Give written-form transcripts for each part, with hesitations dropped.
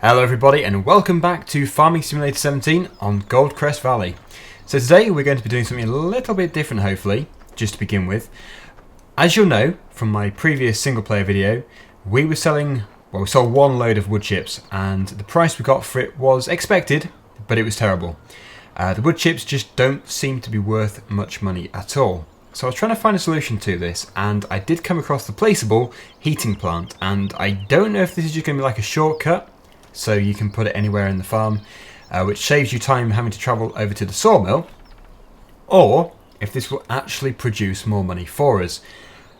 Hello everybody and welcome back to Farming Simulator 17 on Goldcrest Valley. So today we're going to be doing something a little bit different, hopefully, just to begin with. As you'll know from my previous single player video, we sold one load of wood chips and the price we got for it was expected, but it was terrible. The wood chips just don't seem to be worth much money at all. So I was trying to find a solution to this, and I did come across the placeable heating plant, and I don't know if this is just going to be like a shortcut so you can put it anywhere in the farm, which saves you time having to travel over to the sawmill, or if this will actually produce more money for us.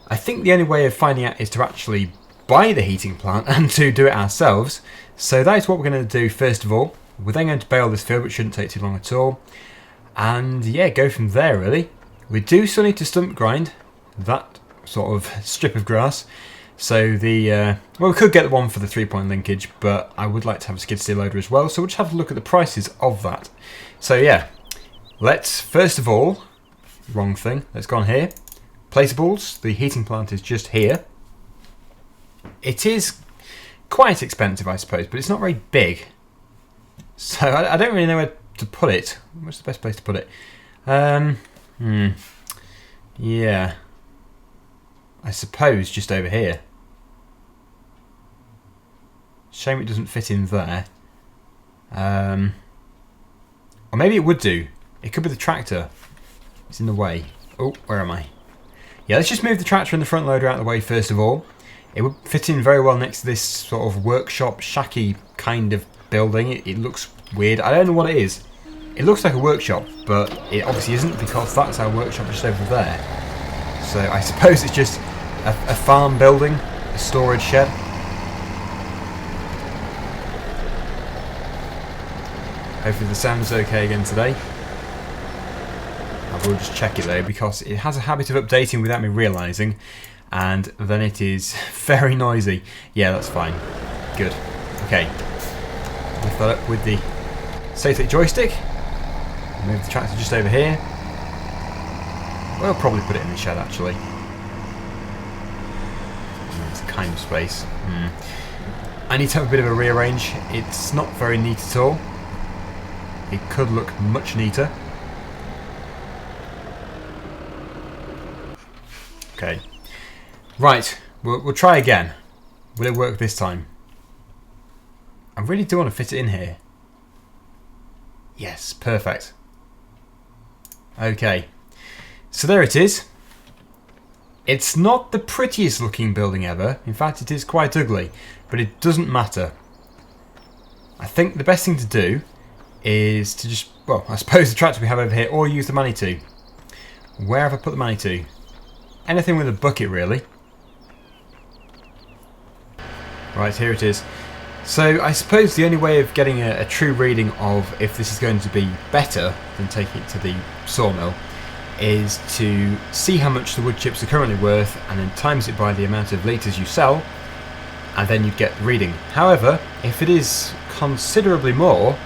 I think the only way of finding out is to actually buy the heating plant and to do it ourselves. So that is what we're going to do first of all. We're then going to bale this field, which shouldn't take too long at all, and yeah, go from there really. We do still need to stump grind that sort of strip of grass. So we could get the one for the 3-point linkage, but I would like to have a skid steer loader as well, so we'll just have a look at the prices of that. So yeah, let's first of all, wrong thing, let's go on here. Placeables, the heating plant is just here. It is quite expensive, I suppose, but it's not very big. So I don't really know where to put it. What's the best place to put it? Yeah, I suppose just over here. Shame it doesn't fit in there. Or maybe it would do. It could be the tractor. It's in the way. Oh, where am I? Yeah, let's just move the tractor and the front loader out of the way first of all. It would fit in very well next to this sort of workshop, shacky kind of building. It looks weird. I don't know what it is. It looks like a workshop, but it obviously isn't because that's our workshop just over there. So I suppose it's just a farm building, a storage shed. Hopefully the sound's okay again today. I will just check it though, because it has a habit of updating without me realising, and then it is very noisy. Yeah, that's fine. Good. Okay. Lift that up with the State joystick. Move the tractor just over here. We'll probably put it in the shed actually. It's a kind of space. I need to have a bit of a rearrange. It's not very neat at all. It could look much neater. Okay. Right, we'll try again. Will it work this time? I really do want to fit it in here. Yes, perfect. Okay, so there it is. It's not the prettiest looking building ever. In fact, it is quite ugly, but it doesn't matter. I think the best thing to do is to just, well, I suppose the tractor we have over here, or use the Manitou. Where have I put the Manitou? Anything with a bucket, really. Right, here it is. So I suppose the only way of getting a true reading of if this is going to be better than taking it to the sawmill is to see how much the wood chips are currently worth and then times it by the amount of litres you sell, and then you'd get the reading. However, if it is considerably more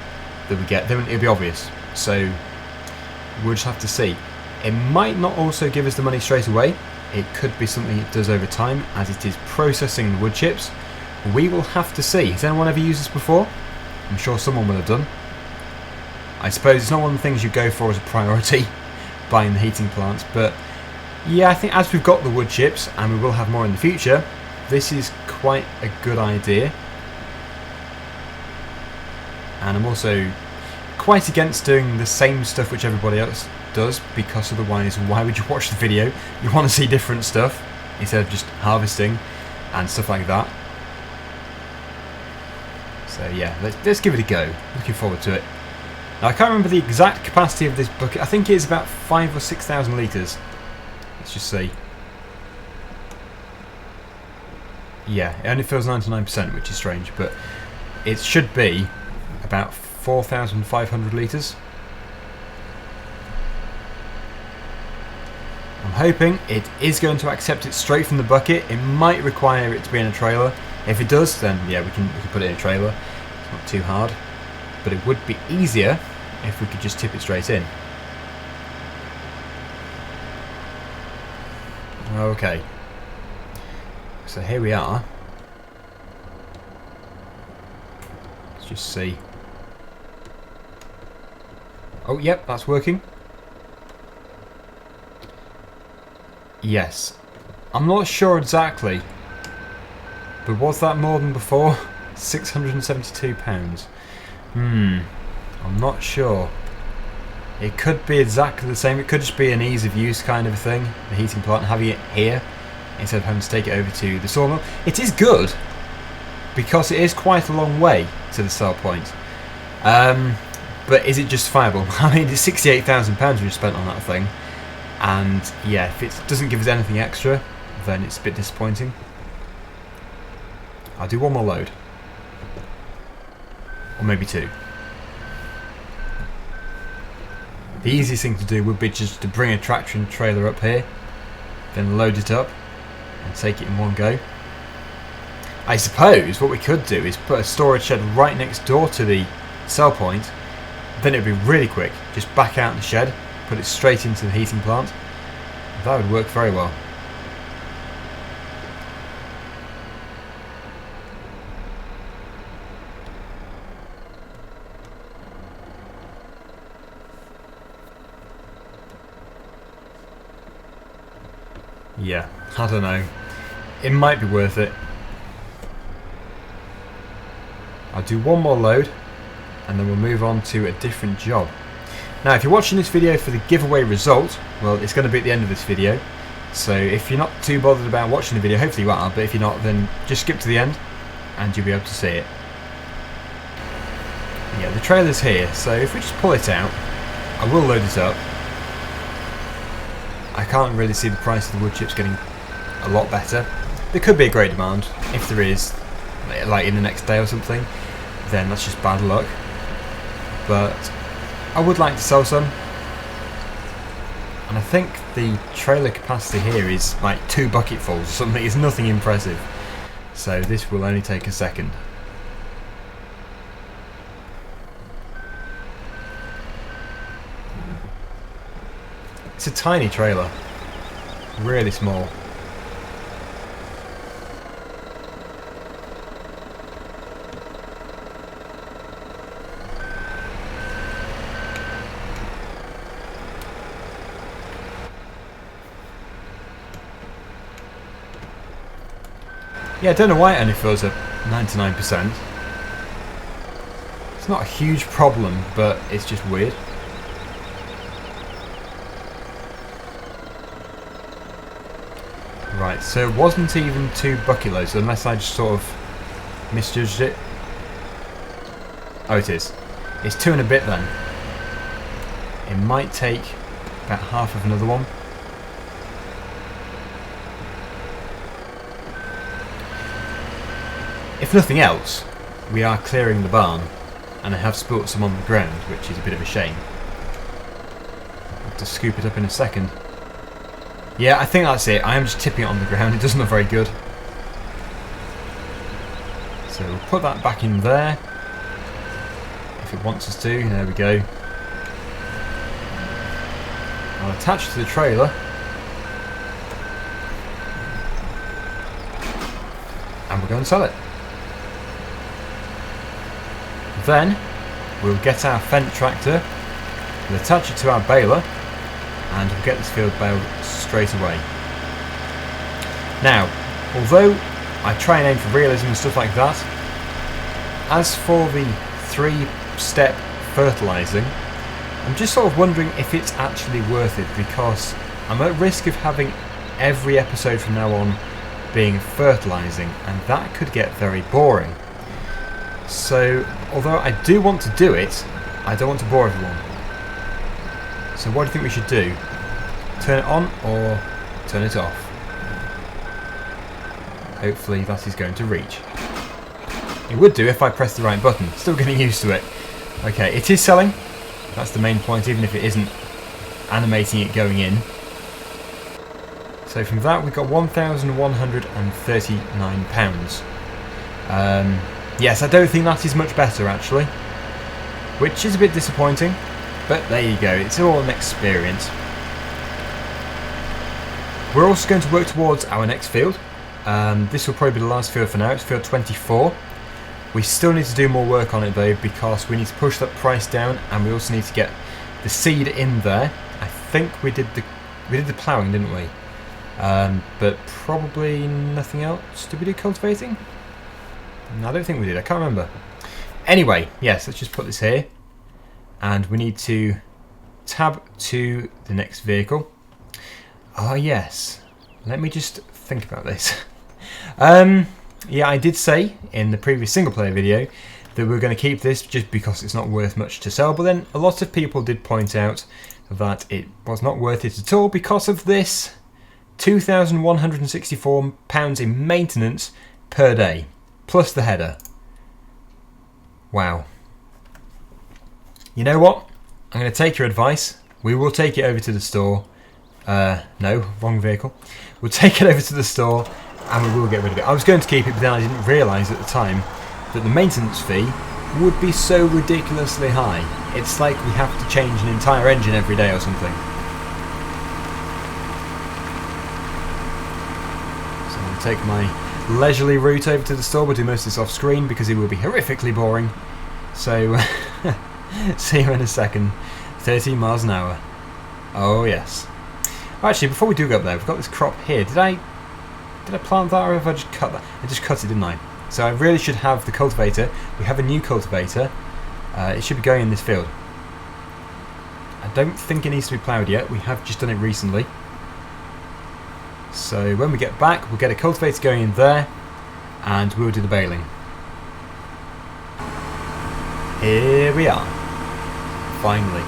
that we get, then it'll be obvious. So we'll just have to see. It might not also give us the money straight away. It could be something it does over time as it is processing the wood chips. We will have to see. Has anyone ever used this before? I'm sure someone will have done. I suppose it's not one of the things you go for as a priority, buying the heating plants, but yeah, I think as we've got the wood chips, and we will have more in the future, this is quite a good idea. And I'm also quite against doing the same stuff which everybody else does, because otherwise why would you watch the video? You want to see different stuff instead of just harvesting and stuff like that. So yeah, let's give it a go. Looking forward to it. Now I can't remember the exact capacity of this bucket. I think it is about 5,000 or 6,000 litres. Let's just see. Yeah, it only fills 99%, which is strange, but it should be about 4,500 litres. I'm hoping it is going to accept it straight from the bucket. It might require it to be in a trailer. If it does, then yeah, we can put it in a trailer. It's not too hard, but it would be easier if we could just tip it straight in. Okay, so here we are. Let's just see. Oh, yep, that's working. Yes. I'm not sure exactly, but was that more than before? £672. I'm not sure. It could be exactly the same. It could just be an ease of use kind of a thing, the heating plant, having it here instead of having to take it over to the sawmill. It is good because it is quite a long way to the sell point. But is it justifiable? I mean, it's £68,000 we spent on that thing, and yeah, if it doesn't give us anything extra, then it's a bit disappointing. I'll do one more load, or maybe two. The easiest thing to do would be just to bring a tractor and trailer up here, then load it up and take it in one go. I suppose what we could do is put a storage shed right next door to the sell point, then it would be really quick. Just back out the shed, put it straight into the heating plant. That would work very well. Yeah, I don't know. It might be worth it. I'll do one more load and then we'll move on to a different job. Now, if you're watching this video for the giveaway result, well, it's going to be at the end of this video. So if you're not too bothered about watching the video, hopefully you are, but if you're not, then just skip to the end and you'll be able to see it. Yeah, the trailer's here, so if we just pull it out, I will load it up. I can't really see the price of the wood chips getting a lot better. There could be a great demand. If there is, like in the next day or something, then that's just bad luck. But I would like to sell some. And I think the trailer capacity here is like 2 bucketfuls or something. It's nothing impressive. So this will only take a second. It's a tiny trailer, really small. Yeah, I don't know why it only fills up 99%. It's not a huge problem, but it's just weird. Right, so it wasn't even 2 bucket loads, unless I just sort of misjudged it. Oh, it is. It's 2 and a bit then. It might take about half of another one. If nothing else, we are clearing the barn, and I have spilt some on the ground, which is a bit of a shame. I'll have to scoop it up in a second. Yeah, I think that's it. I am just tipping it on the ground. It doesn't look very good. So we'll put that back in there. If it wants us to. There we go. I'll attach to the trailer. And we'll go and sell it. Then we'll get our Fendt tractor, we'll attach it to our baler, and we'll get this field baled straight away. Now, although I try and aim for realism and stuff like that, as for the 3-step fertilising, I'm just sort of wondering if it's actually worth it, because I'm at risk of having every episode from now on being fertilising, and that could get very boring. So, although I do want to do it, I don't want to bore everyone. So what do you think we should do? Turn it on or turn it off? Hopefully that is going to reach. It would do if I pressed the right button. Still getting used to it. Okay, it is selling. That's the main point, even if it isn't animating it going in. So from that we've got £1,139. Yes, I don't think that is much better actually, which is a bit disappointing, but there you go, it's all an experience. We're also going to work towards our next field. This will probably be the last field for now. It's field 24. We still need to do more work on it though, because we need to push that price down, and we also need to get the seed in there. I think we did the ploughing, didn't we? But probably nothing else. Did we do cultivating? No, I don't think we did. I can't remember. Anyway, yes, let's just put this here. And we need to tab to the next vehicle. Oh, yes. Let me just think about this. Yeah, I did say in the previous single player video that we were going to keep this just because it's not worth much to sell. But then a lot of people did point out that it was not worth it at all because of this £2,164 in maintenance per day, plus the header. Wow. You know what? I'm going to take your advice. We will take it over to the store. No, wrong vehicle. We'll take it over to the store and we will get rid of it. I was going to keep it, but then I didn't realise at the time that the maintenance fee would be so ridiculously high. It's like we have to change an entire engine every day or something. So I'll take my leisurely route over to the store. We'll do most of this off screen because it will be horrifically boring. So see you in a second. 13 miles an hour. Oh yes. Actually, before we do go up there, we've got this crop here. Did I plant that, or have I just cut that? I just cut it, didn't I? So I really should have the cultivator. We have a new cultivator. It should be going in this field. I don't think it needs to be ploughed yet. We have just done it recently. So when we get back, we'll get a cultivator going in there, and we'll do the baling. Here we are. Finally.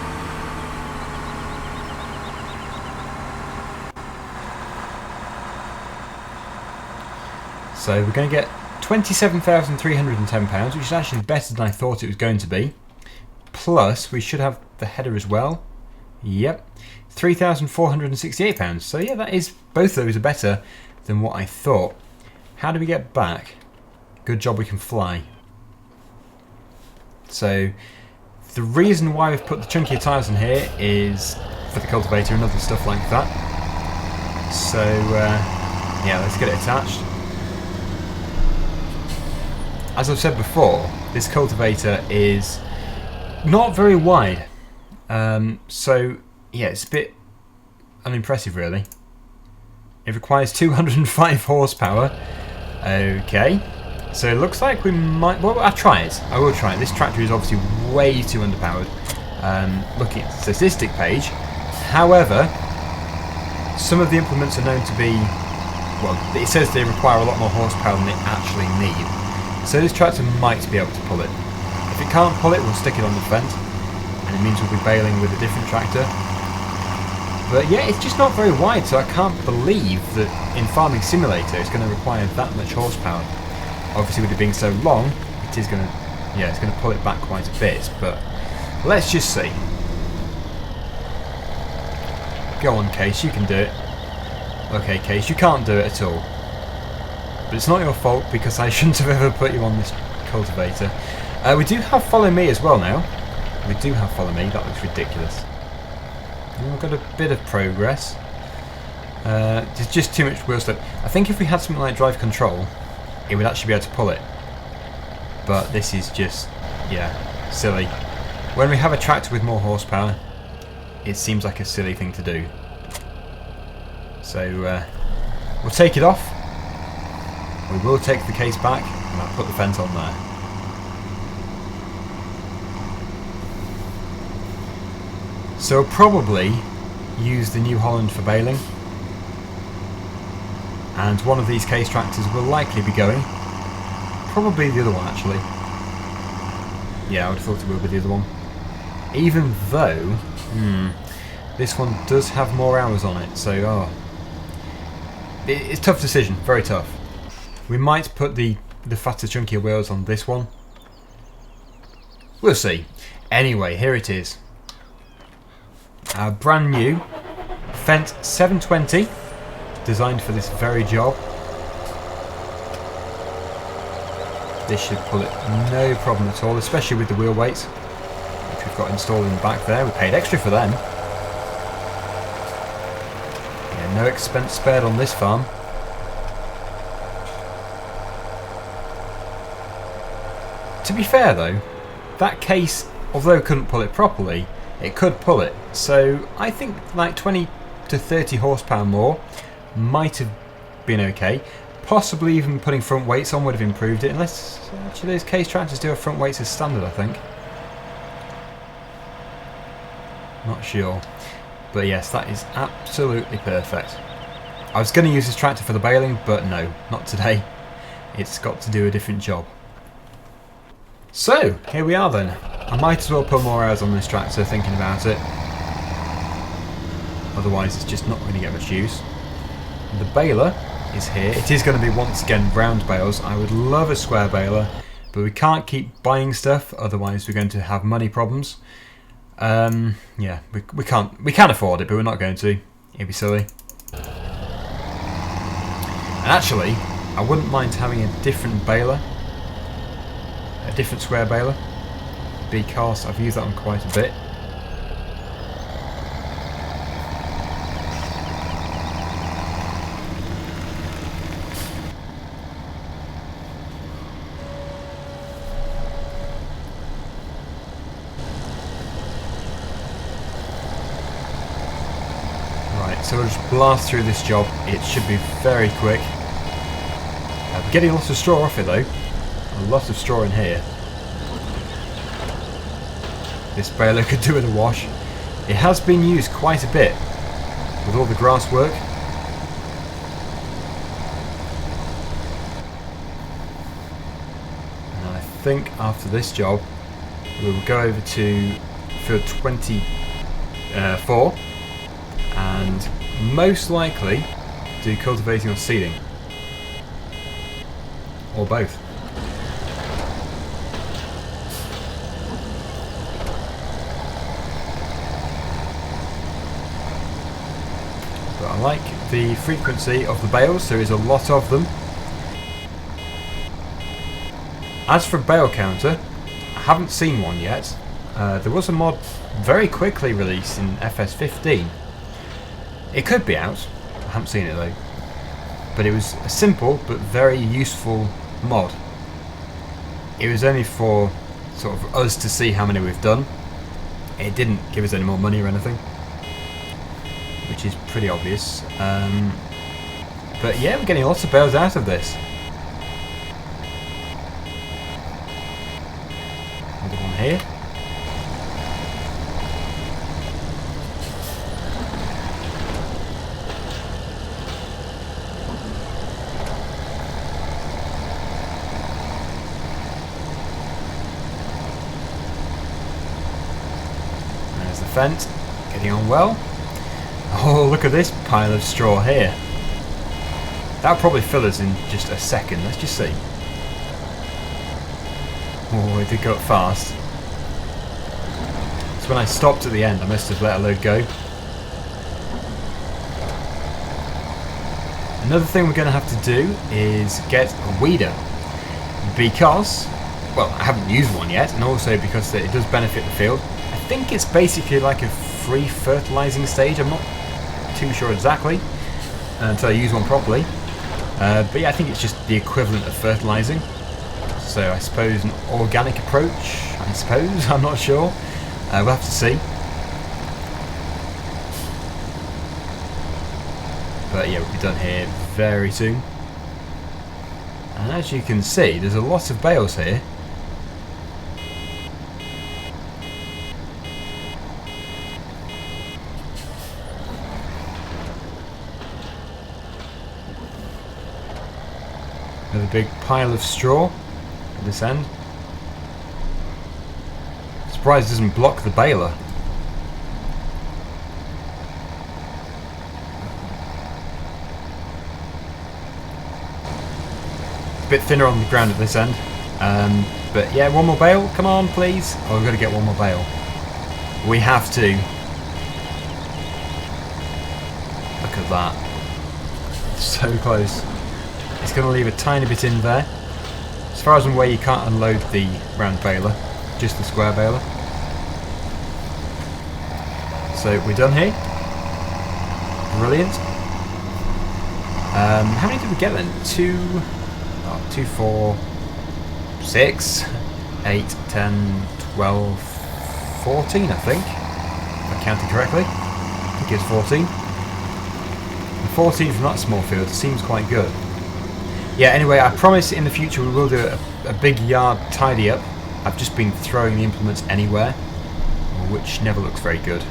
So we're going to get £27,310, which is actually better than I thought it was going to be. Plus, we should have the header as well. Yep, £3,468. So yeah, that is, both of those are better than what I thought. How do we get back? Good job we can fly. So the reason why we've put the chunkier tyres in here is for the cultivator and other stuff like that. So yeah, let's get it attached. As I've said before, this cultivator is not very wide, so yeah, it's a bit unimpressive really. It requires 205 horsepower. Okay, so it looks like we might, well, I'll try it. I will try it. This tractor is obviously way too underpowered. Looking at the statistic page, however, some of the implements are known to be, well, it says they require a lot more horsepower than they actually need. So this tractor might be able to pull it. If it can't pull it, we'll stick it on the fence, and it means we'll be baling with a different tractor. But yeah, it's just not very wide, so I can't believe that in Farming Simulator it's going to require that much horsepower. Obviously with it being so long, it is going to, yeah, it's going to pull it back quite a bit, but let's just see. Go on, Case, you can do it. Okay, Case, you can't do it at all. But it's not your fault because I shouldn't have ever put you on this cultivator. We do have Follow Me as well now. We do have Follow Me. That looks ridiculous. We've got a bit of progress. There's just too much wheel slip. I think if we had something like Drive Control, it would actually be able to pull it. But this is just, yeah, silly. When we have a tractor with more horsepower, it seems like a silly thing to do. So we'll take it off. We will take the case back, and I'll put the fence on there. So we'll probably use the New Holland for baling, and one of these case tractors will likely be going. Probably the other one, actually. Yeah, I would have thought it would be the other one. Even though, this one does have more hours on it, so it's a tough decision, very tough. We might put the fatter, chunkier wheels on this one. We'll see. Anyway, here it is. Our brand new Fendt 720, designed for this very job. This should pull it no problem at all, especially with the wheel weights, which we've got installed in the back there. We paid extra for them. Yeah, no expense spared on this farm. To be fair though, that case, although it couldn't pull it properly, it could pull it. So I think like 20 to 30 horsepower more might have been okay. Possibly even putting front weights on would have improved it, unless actually those case tractors do have front weights as standard, I think. Not sure. But yes, that is absolutely perfect. I was going to use this tractor for the baling, but no, not today. It's got to do a different job. So, here we are then. I might as well put more hours on this tractor thinking about it. Otherwise it's just not going to get much use. The baler is here. It is going to be once again round bales. I would love a square baler, but we can't keep buying stuff, otherwise we're going to have money problems. Yeah, we can afford it, but we're not going to. It'd be silly. And actually, I wouldn't mind having a different baler, a different square baler, because I've used that one quite a bit. So we'll just blast through this job. It should be very quick. I'm getting lots of straw off it though. A lot of straw in here. This baler could do with a wash. It has been used quite a bit with all the grass work. And I think after this job we will go over to field 24 and most likely do cultivating or seeding, or both. But I like the frequency of the bales, there is a lot of them. As for bale counter, I haven't seen one yet. There was a mod very quickly released in FS15. It could be out, I haven't seen it though, but it was a simple but very useful mod. It was only for sort of us to see how many we've done. It didn't give us any more money or anything, which is pretty obvious. But yeah, we're getting lots of bales out of this. Another one here. Fence, getting on well. Oh, look at this pile of straw here. That'll probably fill us in just a second. Let's just see. Oh, it did go up fast. So when I stopped at the end, I must have let a load go. Another thing we're going to have to do is get a weeder, because, well, I haven't used one yet, and also because it does benefit the field. I think it's basically like a free fertilizing stage. I'm not too sure exactly until I use one properly. But yeah, I think it's just the equivalent of fertilizing. So I suppose an organic approach, I suppose, I'm not sure. We'll have to see. But yeah, we'll be done here very soon. And as you can see, there's a lot of bales here. Another big pile of straw at this end. Surprised it doesn't block the baler. It's a bit thinner on the ground at this end. But yeah, one more bale, come on please. Oh, we've got to get one more bale. We have to. Look at that. So close. It's going to leave a tiny bit in there. As far as I'm aware, you can't unload the round baler, just the square baler. So we're done here. Brilliant. How many did we get then? 2, 4, 6, 8, 10, 12, 14 I think. If I counted correctly. I think it's 14. And 14 from that small field seems quite good. Yeah, anyway, I promise in the future we will do a big yard tidy up. I've just been throwing the implements anywhere, which never looks very good.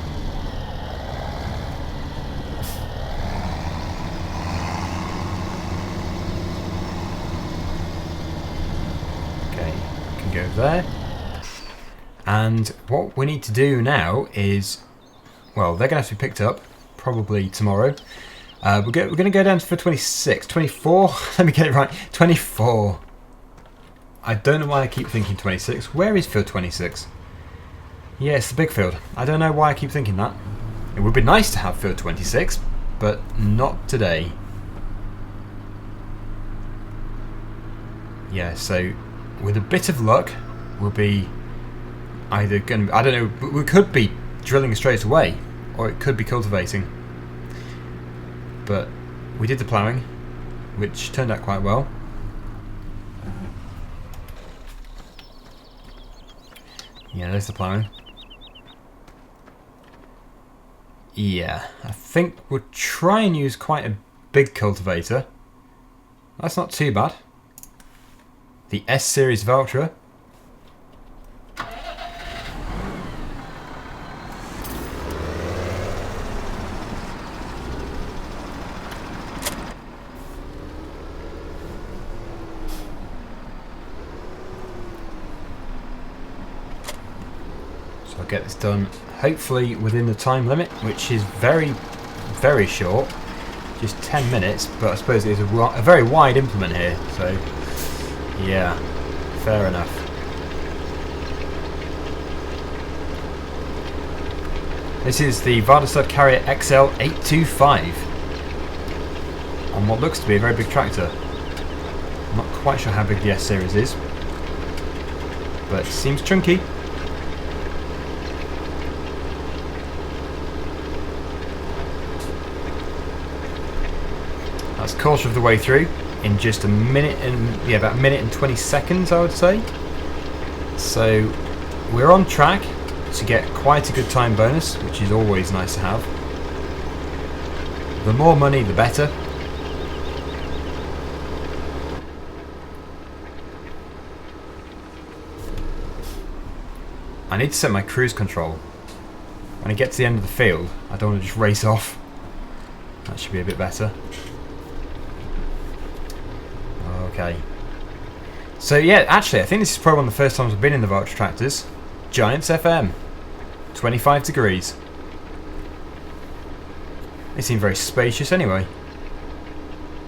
Okay, can go there. And what we need to do now is, well, they're going to have to be picked up, probably tomorrow. We're going to go down for 26, 24, let me get it right, 24. I don't know why I keep thinking 26. Where is field 26? Yeah, it's the big field. I don't know why I keep thinking that. It would be nice to have field 26, but not today. Yeah, so with a bit of luck, we'll be either going to, I don't know, we could be drilling straight away, or it could be cultivating. But we did the ploughing, which turned out quite well. Yeah, there's the ploughing. Yeah, I think we'll try and use quite a big cultivator. That's not too bad. The S-Series Valtra. I'll get this done hopefully within the time limit, which is very, very short, just 10 minutes, but I suppose it is a very wide implement here, so yeah, fair enough. This is the Vardastud Carrier XL 825 on what looks to be a very big tractor. I'm not quite sure how big the S-Series is, but it seems chunky. That's a quarter of the way through in just a minute and about a minute and 20 seconds, I would say. So we're on track to get quite a good time bonus, which is always nice to have. The more money, the better. I need to set my cruise control. When I get to the end of the field, I don't want to just race off. That should be a bit better. Okay. So yeah, actually I think this is probably one of the first times I've been in the Valtra tractors. Giants FM. 25 degrees. They seem very spacious anyway.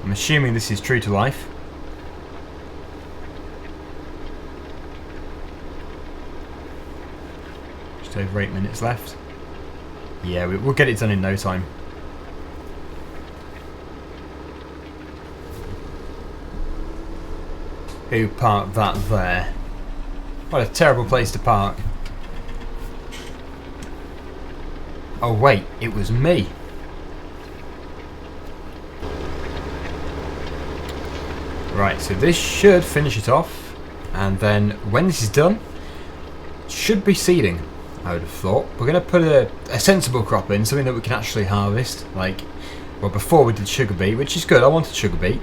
I'm assuming this is true to life. Just over 8 minutes left. Yeah, we'll get it done in no time. Who parked that there? What a terrible place to park. Oh wait, it was me. Right, so this should finish it off, and then when this is done, it should be seeding, I would have thought. We're going to put a sensible crop in, something that we can actually harvest. Like, well, before we did sugar beet, which is good. I wanted sugar beet,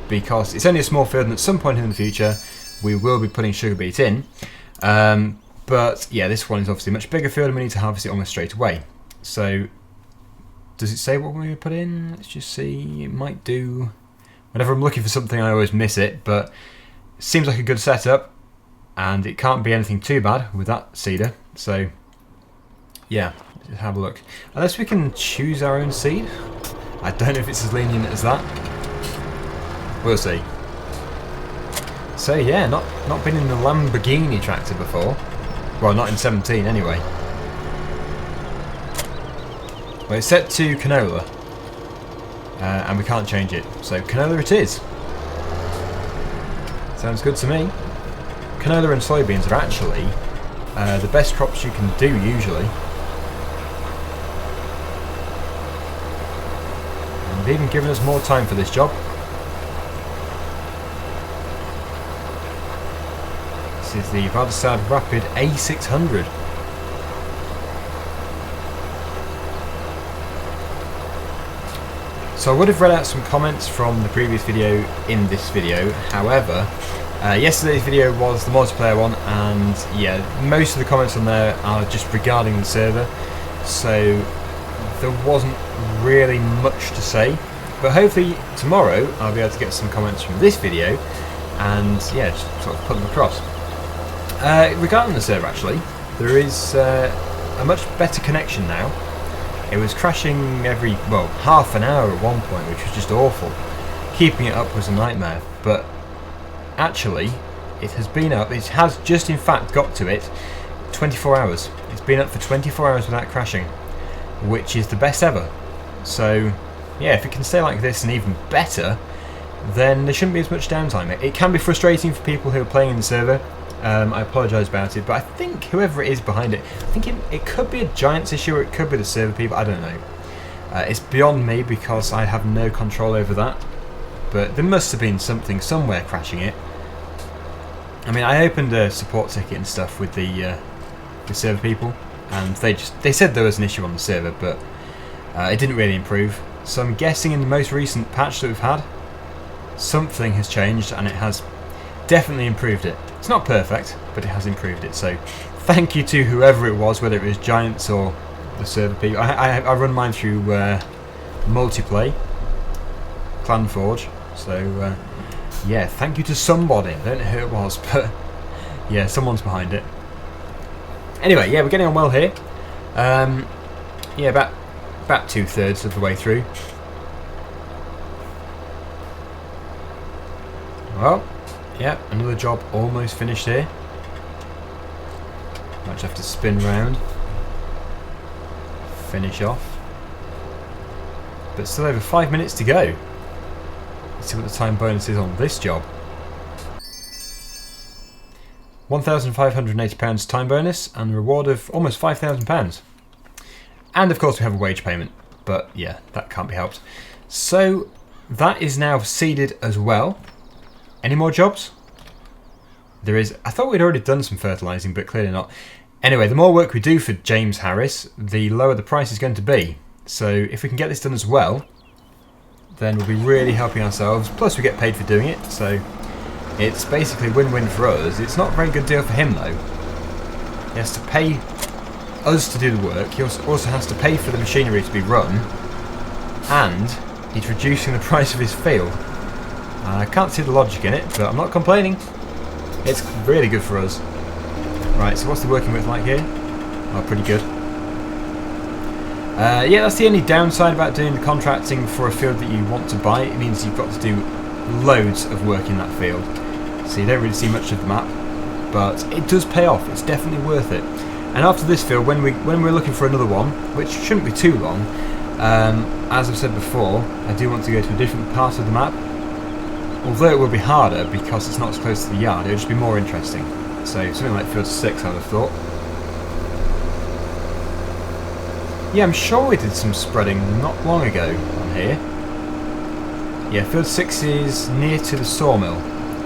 because it's only a small field and at some point in the future we will be putting sugar beet in. But yeah, this one is obviously a much bigger field and we need to harvest it almost straight away. So, does it say what we're going to put in? Let's just see. It might do. Whenever I'm looking for something I always miss it, but it seems like a good setup and it can't be anything too bad with that seeder. So yeah, let's have a look. Unless we can choose our own seed. I don't know if it's as lenient as that. We'll see. So yeah, not been in the Lamborghini tractor before. Well, not in 17 anyway. Well, it's set to canola. And we can't change it. So canola it is. Sounds good to me. Canola and soybeans are actually the best crops you can do usually. And they've even given us more time for this job. This is the rather sad Rapid A600. So I would have read out some comments from the previous video in this video. However, yesterday's video was the multiplayer one, and yeah, most of the comments on there are just regarding the server, so there wasn't really much to say. But hopefully tomorrow I'll be able to get some comments from this video and yeah, just sort of put them across. Regarding the server, actually, there is a much better connection now. It was crashing every, well, half an hour at one point, which was just awful. Keeping it up was a nightmare, but actually it has been up, it has just in fact got to it 24 hours. It's been up for 24 hours without crashing, which is the best ever. So yeah, if it can stay like this and even better, then there shouldn't be as much downtime. It can be frustrating for people who are playing in the server. I apologise about it, but I think whoever it is behind it, I think it could be a Giants issue or it could be the server people, I don't know. It's beyond me because I have no control over that, but there must have been something somewhere crashing it. I mean, I opened a support ticket and stuff with the server people, and they said there was an issue on the server, but it didn't really improve. So I'm guessing in the most recent patch that we've had, something has changed and it has definitely improved it. It's not perfect, but it has improved it. So thank you to whoever it was, whether it was Giants or the server people. I run mine through Multiplay, Clan Forge. So yeah, thank you to somebody. I don't know who it was, but yeah, someone's behind it. Anyway, yeah, we're getting on well here. Yeah, about 2/3 of the way through. Well, yeah, another job almost finished here. Might just have to spin round, finish off. But still over 5 minutes to go. Let's see what the time bonus is on this job. £1,580 time bonus and a reward of almost £5,000. And of course we have a wage payment, but yeah, that can't be helped. So that is now seeded as well. Any more jobs? There is. I thought we'd already done some fertilising, but clearly not. Anyway, the more work we do for James Harris, the lower the price is going to be. So if we can get this done as well, then we'll be really helping ourselves. Plus we get paid for doing it, so it's basically win-win for us. It's not a very good deal for him though. He has to pay us to do the work. He also has to pay for the machinery to be run, and he's reducing the price of his field. I can't see the logic in it, but I'm not complaining. It's really good for us. Right, so what's the working width like here? Oh, pretty good. Yeah, that's the only downside about doing the contracting for a field that you want to buy. It means you've got to do loads of work in that field, so you don't really see much of the map. But it does pay off. It's definitely worth it. And after this field, when we're looking for another one, which shouldn't be too long, as I've said before, I do want to go to a different part of the map. Although it will be harder because it's not as close to the yard, it'll just be more interesting. So something like field 6, I'd have thought. Yeah, I'm sure we did some spreading not long ago on here. Yeah, field 6 is near to the sawmill.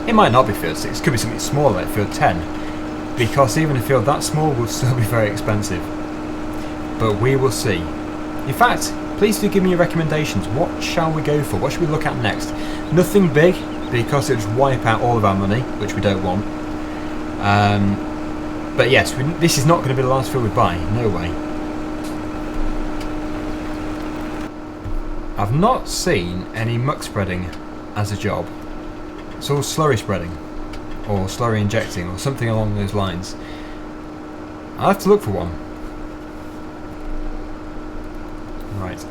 It might not be field 6, it could be something smaller like field 10. Because even a field that small will still be very expensive. But we will see. In fact, please do give me your recommendations. What shall we go for? What should we look at next? Nothing big, because it would wipe out all of our money, which we don't want. But yes, this is not going to be the last field we buy. No way. I've not seen any muck spreading as a job. It's all slurry spreading, or slurry injecting, or something along those lines. I'll have to look for one. Right.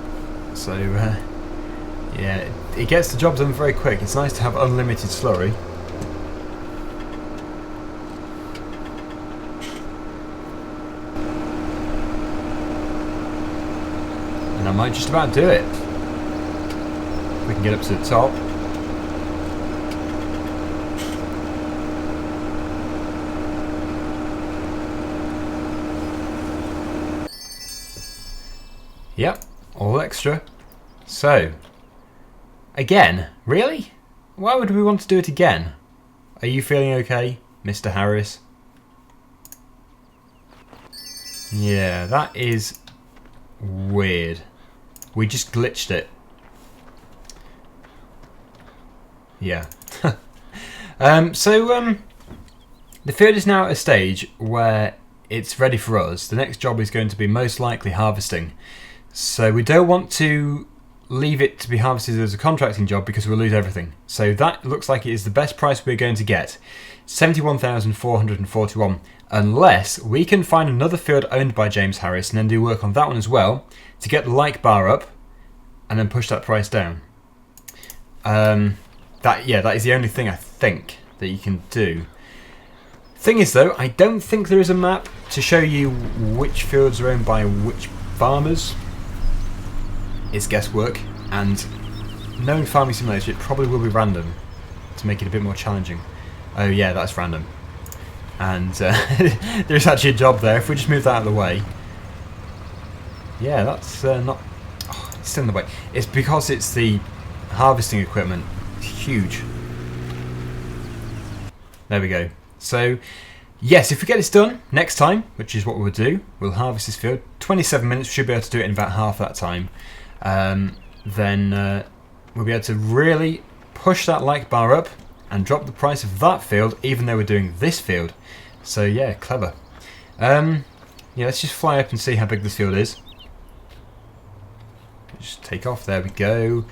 So, yeah, it gets the job done very quick. It's nice to have unlimited slurry. And I might just about do it. We can get up to the top. Yep, all extra. So, again, really? Why would we want to do it again? Are you feeling okay, Mr. Harris? Yeah, that is weird. We just glitched it. Yeah. The field is now at a stage where it's ready for us. The next job is going to be most likely harvesting. So we don't want to leave it to be harvested as a contracting job because we'll lose everything. So that looks like it is the best price we're going to get. 71,441, unless we can find another field owned by James Harris and then do work on that one as well to get the like bar up and then push that price down. That is the only thing I think that you can do. Thing is though, I don't think there is a map to show you which fields are owned by which farmers. It's guesswork, and knowing Farming Simulator, it probably will be random to make it a bit more challenging. Oh yeah, that's random. And there's actually a job there. If we just move that out of the way. Yeah, that's not... Oh, it's still in the way. It's because it's the harvesting equipment. It's huge. There we go. So, yes, if we get this done next time, which is what we'll do, we'll harvest this field. 27 minutes, we should be able to do it in about half that time. Then we'll be able to really push that like bar up and drop the price of that field, even though we're doing this field. So yeah, clever. Yeah, let's just fly up and see how big this field is. Just take off, there we go.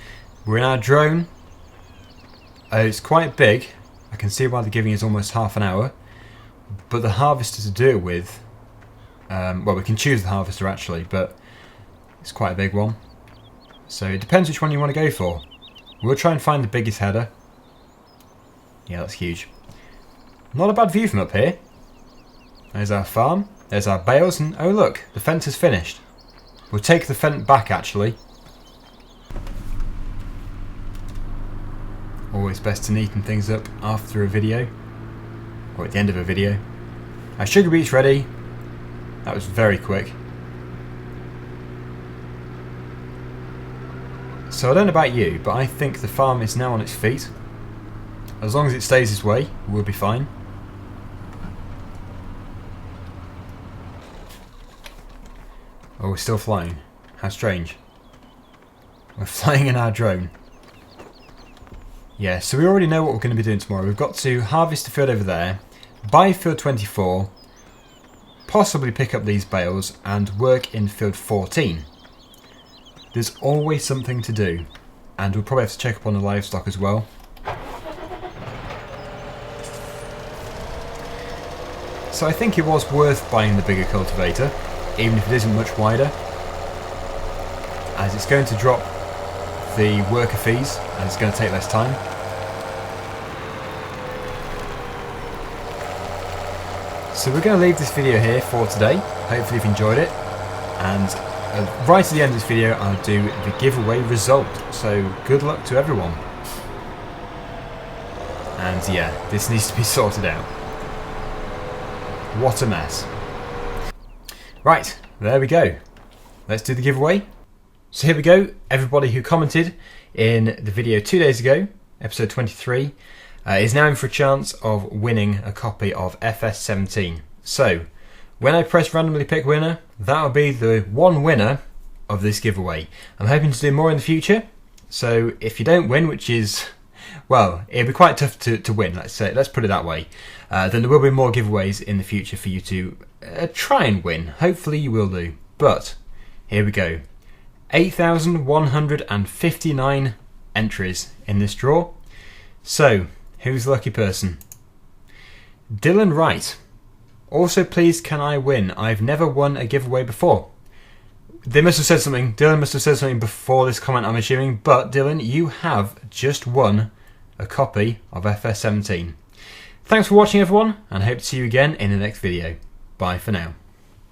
We're in our drone. It's quite big. I can see why they're giving us almost half an hour. But the harvester to do it with, well, we can choose the harvester actually, but it's quite a big one. So it depends which one you want to go for. We'll try and find the biggest header. Yeah, that's huge. Not a bad view from up here. There's our farm, there's our bales, and oh look, the fence is finished. We'll take the fence back actually. Always best to neaten things up after a video, or at the end of a video. Our sugar beet's ready. That was very quick. So I don't know about you, but I think the farm is now on its feet. As long as it stays this way, we'll be fine. Oh, we're still flying. How strange. We're flying in our drone. Yeah, so we already know what we're going to be doing tomorrow. We've got to harvest the field over there, buy field 24, possibly pick up these bales, and work in field 14. There's always something to do, and we'll probably have to check up on the livestock as well. So I think it was worth buying the bigger cultivator, even if it isn't much wider, as it's going to drop the worker fees and it's going to take less time. So we're going to leave this video here for today. Hopefully you've enjoyed it, and right at the end of this video I'll do the giveaway result, so good luck to everyone. And yeah, this needs to be sorted out. What a mess. Right, there we go. Let's do the giveaway. So here we go. Everybody who commented in the video 2 days ago, episode 23, is now in for a chance of winning a copy of FS17. So, when I press randomly pick winner, that'll be the one winner of this giveaway. I'm hoping to do more in the future, so if you don't win, which is, well, it'll be quite tough to win, let's put it that way, then there will be more giveaways in the future for you to try and win. Hopefully you will do. But, here we go. 8,159 entries in this draw. So, who's the lucky person? Dylan Wright. Also, please can I win? I've never won a giveaway before. They must have said something. Dylan must have said something before this comment, I'm assuming. But Dylan, you have just won a copy of FS17. Thanks for watching everyone, and I hope to see you again in the next video. Bye for now.